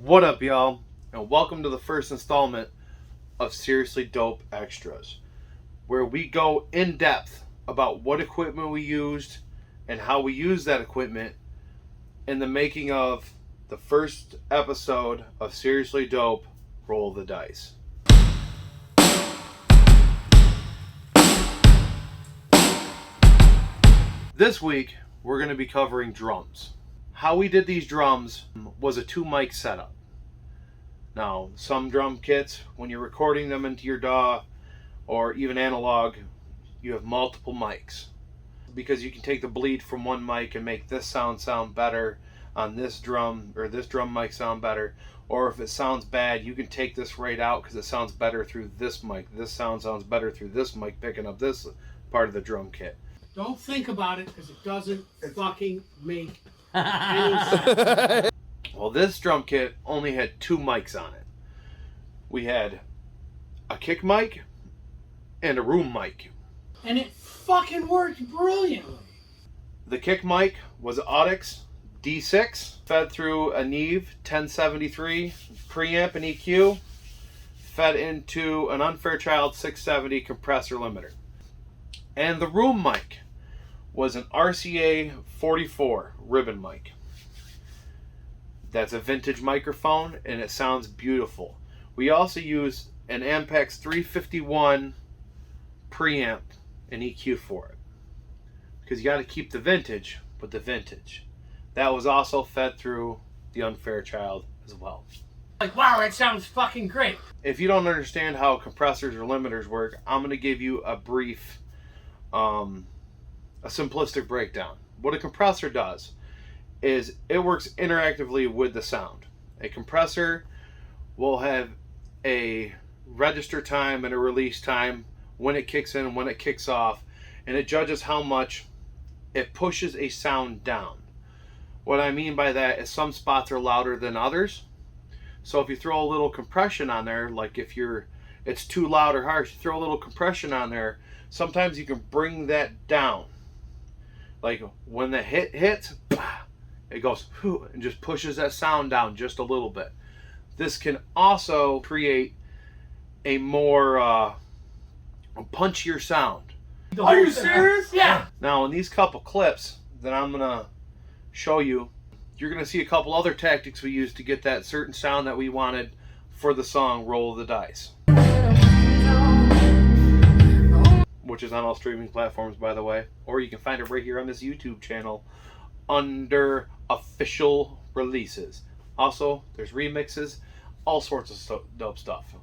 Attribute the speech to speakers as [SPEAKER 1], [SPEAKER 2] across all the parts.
[SPEAKER 1] What up, y'all, and welcome to the first installment of Seriously Dope Extras, where we go in depth about what equipment we used and how we used that equipment in the making of the first episode of Seriously Dope, Roll the Dice. This week, we're going to be covering drums. How we did these drums was a 2-mic setup. Now, some drum kits, when you're recording them into your DAW or even analog, you have multiple mics. Because you can take the bleed from one mic and make this sound better on this drum, or this drum mic sound better. Or if it sounds bad, you can take this right out because it sounds better through this mic. This sounds better through this mic, picking up this part of the drum kit.
[SPEAKER 2] Don't think about it because it doesn't fucking make any sense.
[SPEAKER 1] Well, this drum kit only had 2 mics on it. We had a kick mic and a room mic.
[SPEAKER 2] And it fucking worked brilliantly.
[SPEAKER 1] The kick mic was an Audix D6, fed through a Neve 1073 preamp and EQ, fed into an Unfairchild 670 compressor limiter. And the room mic was an RCA 44 ribbon mic. That's a vintage microphone and it sounds beautiful. We also used an Ampex 351 preamp and EQ for it. Because you got to keep the vintage with the vintage. That was also fed through the Unfairchild as well.
[SPEAKER 2] Like, wow, that sounds fucking great.
[SPEAKER 1] If you don't understand how compressors or limiters work, I'm going to give you a brief, a simplistic breakdown. What a compressor does is it works interactively with the sound. A compressor will have a register time and a release time, when it kicks in and when it kicks off, and it judges how much it pushes a sound down. What I mean by that is some spots are louder than others. So if you throw a little compression on there, like if it's too loud or harsh, you throw a little compression on there, sometimes you can bring that down. Like when the hit hits, it goes and just pushes that sound down just a little bit. This can also create a more punchier sound.
[SPEAKER 2] Are you serious? Yeah.
[SPEAKER 1] Now in these couple clips that I'm gonna show you, you're gonna see a couple other tactics we used to get that certain sound that we wanted for the song Roll the Dice, which is on all streaming platforms, by the way, or you can find it right here on this YouTube channel under official releases. Also, there's remixes, all sorts of dope stuff.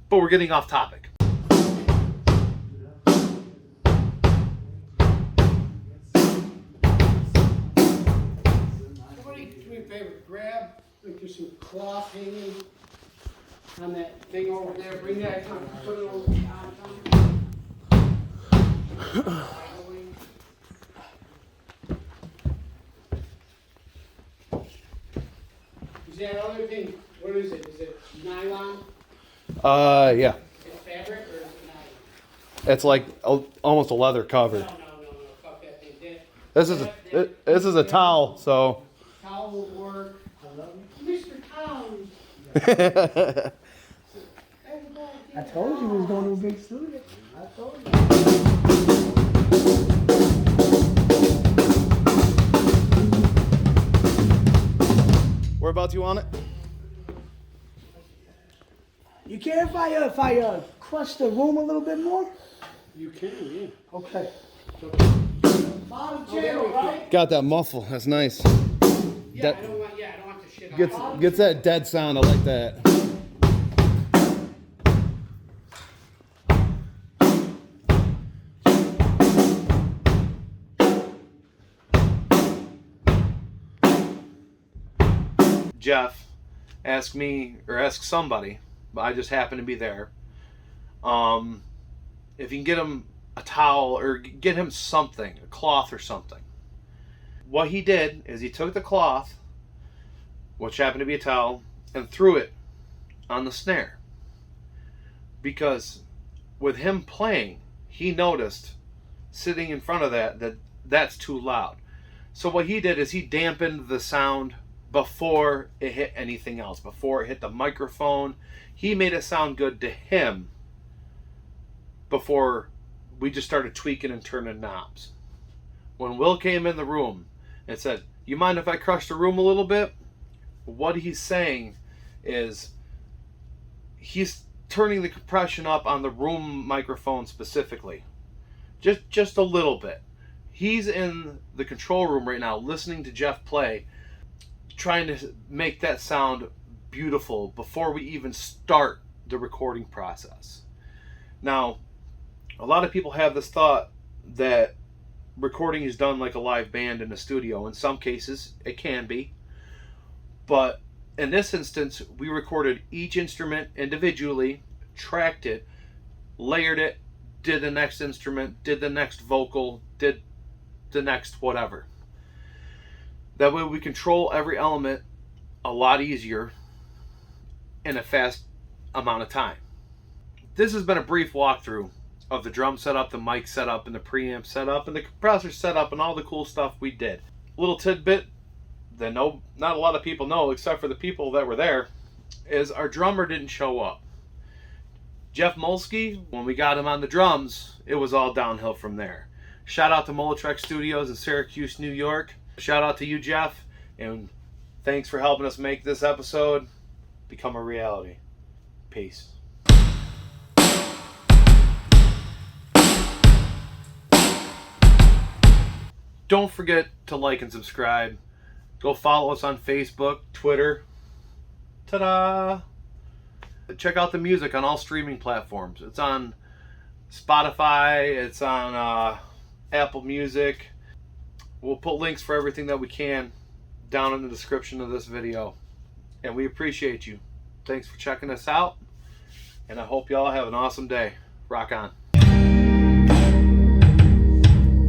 [SPEAKER 1] But we're getting off topic.
[SPEAKER 2] Somebody do me a favor, grab like there's some cloth hanging on that thing over there. Bring that, put it over the top. Is that other thing, what is it? Is it nylon?
[SPEAKER 1] Yeah.
[SPEAKER 2] Is it fabric or is it nylon?
[SPEAKER 1] It's like almost a leather cover.
[SPEAKER 2] No, fuck that thing.
[SPEAKER 1] This is a towel, so.
[SPEAKER 2] Towel will work. Mr. Towel.
[SPEAKER 3] I told you we was going to a big studio. I told you.
[SPEAKER 1] Whereabouts you want it?
[SPEAKER 3] You care if I crush the room a little bit more?
[SPEAKER 2] You can, yeah.
[SPEAKER 3] Okay.
[SPEAKER 2] Bottom channel, right?
[SPEAKER 1] Got that muffle. That's nice.
[SPEAKER 2] Yeah, I don't want the shit on.
[SPEAKER 1] Gets that dead sound. I like that. Jeff asked me, or asked somebody, but I just happened to be there, if you can get him a towel or get him something, a cloth or something. What he did is he took the cloth, which happened to be a towel, and threw it on the snare. Because with him playing, he noticed sitting in front of that's too loud. So what he did is he dampened the sound before it hit anything else, before it hit the microphone. He made it sound good to him before we just started tweaking and turning knobs. When Will came in the room and said, "You mind if I crush the room a little bit?" What he's saying is he's turning the compression up on the room microphone specifically. Just a little bit. He's in the control room right now listening to Jeff play, trying to make that sound beautiful before we even start the recording process. Now, a lot of people have this thought that recording is done like a live band in a studio. In some cases, it can be. But in this instance, we recorded each instrument individually, tracked it, layered it, did the next instrument, did the next vocal, did the next whatever. That way we control every element a lot easier in a fast amount of time. This has been a brief walkthrough of the drum setup, the mic setup, and the preamp setup, and the compressor setup, and all the cool stuff we did. A little tidbit that not a lot of people know, except for the people that were there, is our drummer didn't show up. Jeff Molsky, when we got him on the drums, it was all downhill from there. Shout out to Molotrex Studios in Syracuse, New York. Shout out to you, Jeff, and thanks for helping us make this episode become a reality. Peace. Don't forget to like and subscribe. Go follow us on Facebook, Twitter. Ta-da! Check out the music on all streaming platforms. It's on Spotify. It's on Apple Music. We'll put links for everything that we can down in the description of this video. And we appreciate you. Thanks for checking us out. And I hope y'all have an awesome day. Rock on.